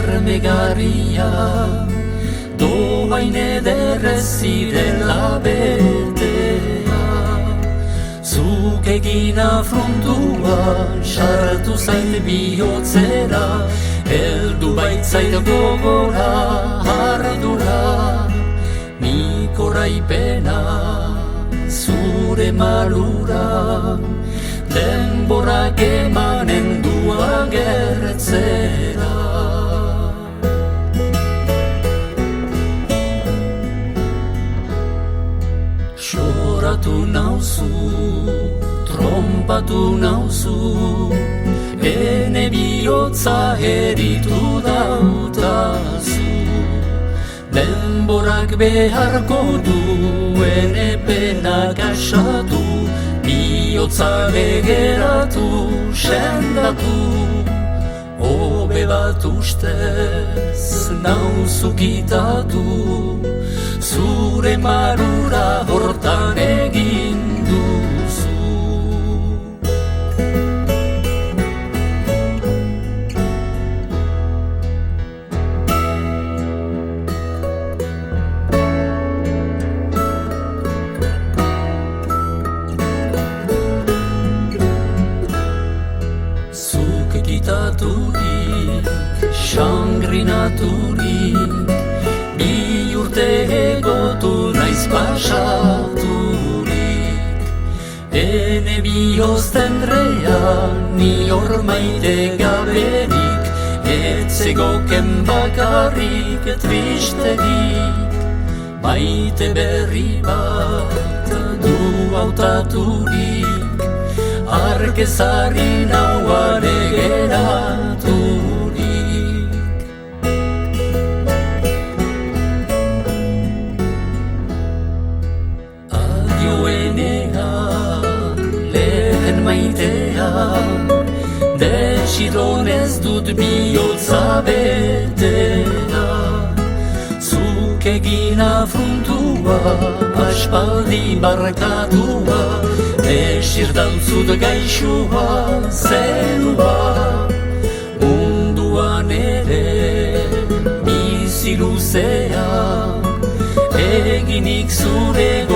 bermegarria, doain ederrez zirela betea. Zuk egin afrontua, sartu zait bihotzera, heldu baitzait gogora, ardura, nik oraipena, zure malura, denborak emanen du agertzera. Choratu nauzu, trompatu nauzu, ene bihotza eritu dautazu. Denborak beharko duen epenak asatu, bihotza begeratu, sendatu. Hobe bat ustez nauzu kitatu, zure marura hortan egin duzu. Zuk kitaturik, sangrinaturik, bi urte egotu naiz pasaturik. Ene bihoztendrea, ni hor maite gaberik, etzegoken bakarrik tristerik. Maite berri bat du hautaturik, arkezari nauare geraturik. Adioenea, lehen maitea, desiron ez dut bihotza betea. Zuk egin afrontua, aspaldi barkatua, desir dantzut gaixua, zenua. Munduan ere, bizi luzea, eginik zure